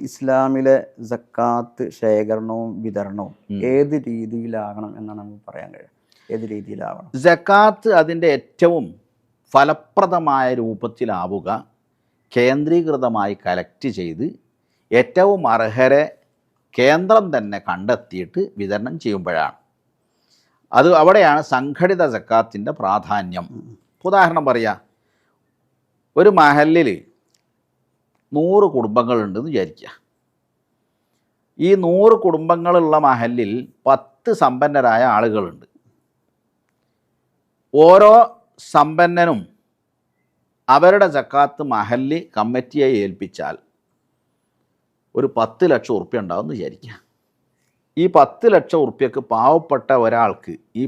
ഇസ്ലാമിലെ സക്കാത്ത് ശേഖരണവും വിതരണവും ഏത് രീതിയിലാകണം എന്നാണ് നമുക്ക് പറയാൻ കഴിയും? ഏത് രീതിയിലാവണം? സക്കാത്ത് അതിൻ്റെ ഏറ്റവും ഫലപ്രദമായ രൂപത്തിലാവുക കേന്ദ്രീകൃതമായി കളക്ട് ചെയ്ത് ഏറ്റവും അർഹരെ കേന്ദ്രം തന്നെ കണ്ടെത്തിയിട്ട് വിതരണം ചെയ്യുമ്പോഴാണ്. അവിടെയാണ് സംഘടിത സക്കാത്തിൻ്റെ പ്രാധാന്യം. ഉദാഹരണം പറയാം, ഒരു മഹല്ലിൽ 100 കുടുംബങ്ങളുണ്ടെന്ന് വിചാരിക്കുക. ഈ 100 കുടുംബങ്ങളുള്ള മഹല്ലിൽ 10 സമ്പന്നരായ ആളുകളുണ്ട്. ഓരോ സമ്പന്നനും അവരുടെ സക്കാത്ത് മഹല്ല് കമ്മിറ്റിയെ ഏൽപ്പിച്ചാൽ ഒരു 10 ലക്ഷം ഉറുപ്പ്യ ഉണ്ടാവുമെന്ന് വിചാരിക്കുക. ഈ 10 ലക്ഷം ഉറുപ്പ്യക്ക് പാവപ്പെട്ട ഒരാൾക്ക് ഈ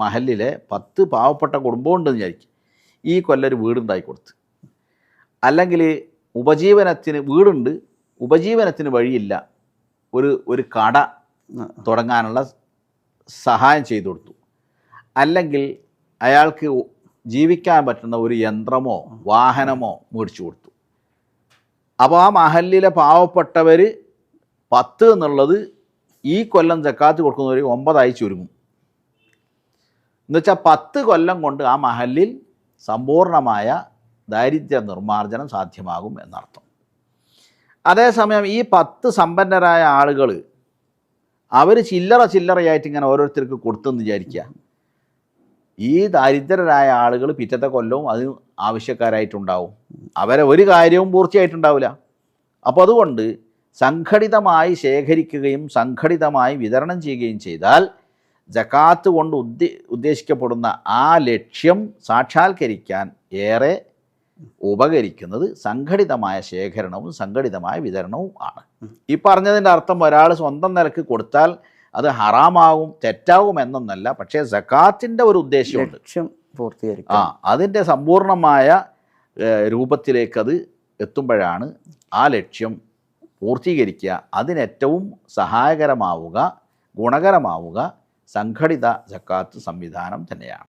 മഹല്ലിലെ 10 പാവപ്പെട്ട കുടുംബമുണ്ടെന്ന് വിചാരിക്കുക. ഈ കൊല്ലം ഒരു വീടുണ്ടാക്കി കൊടുത്ത്, അല്ലെങ്കിൽ ഉപജീവനത്തിന് വീടുണ്ട്, ഉപജീവനത്തിന് വഴിയില്ല, ഒരു കട തുടങ്ങാനുള്ള സഹായം ചെയ്തു കൊടുത്തു, അല്ലെങ്കിൽ അയാൾക്ക് ജീവിക്കാൻ പറ്റുന്ന ഒരു യന്ത്രമോ വാഹനമോ മേടിച്ചു കൊടുത്തു. അപ്പോൾ ആ മഹല്ലിലെ പാവപ്പെട്ടവർ 10 എന്നുള്ളത് ഈ കൊല്ലം സക്കാത്ത് കൊടുക്കുന്നവർ 9 ചുരുങ്ങും. എന്നുവെച്ചാൽ 10 കൊല്ലം കൊണ്ട് ആ മഹല്ലിൽ സമ്പൂർണമായ ദാരിദ്ര്യ നിർമ്മാർജ്ജനം സാധ്യമാകും എന്നർത്ഥം. അതേസമയം ഈ 10 സമ്പന്നരായ ആളുകൾ അവർ ചില്ലറയായിട്ട് ഇങ്ങനെ ഓരോരുത്തർക്ക് കൊടുത്തെന്ന് വിചാരിക്കുക. ഈ ദാരിദ്ര്യരായ ആളുകൾ പിറ്റത്തെ കൊല്ലവും അതിന് ആവശ്യക്കാരായിട്ടുണ്ടാവും. അവരെ ഒരു കാര്യവും പൂർത്തിയായിട്ടുണ്ടാവില്ല. അപ്പോൾ അതുകൊണ്ട് സംഘടിതമായി ശേഖരിക്കുകയും സംഘടിതമായി വിതരണം ചെയ്യുകയും ചെയ്താൽ സക്കാത്ത് കൊണ്ട് ഉദ്ദേശിക്കപ്പെടുന്ന ആ ലക്ഷ്യം സാക്ഷാത്കരിക്കാൻ ഏറെ ഉപകരിക്കുന്നത് സംഘടിതമായ ശേഖരണവും സംഘടിതമായ വിതരണവും ആണ്. ഈ പറഞ്ഞതിൻ്റെ അർത്ഥം ഒരാൾ സ്വന്തം നിലക്ക് കൊടുത്താൽ അത് ഹറാമാവും തെറ്റാവും എന്നൊന്നല്ല. പക്ഷേ സക്കാത്തിൻ്റെ ഒരു ഉദ്ദേശമുണ്ട്, ലക്ഷ്യം പൂർത്തീകരിക്കുക. അതിൻ്റെ സമ്പൂർണമായ രൂപത്തിലേക്കത് എത്തുമ്പോഴാണ് ആ ലക്ഷ്യം പൂർത്തീകരിക്കുക. അതിനേറ്റവും സഹായകരമാവുക, ഗുണകരമാവുക സംഘടിത സക്കാത്ത് സംവിധാനം തന്നെയാണ്.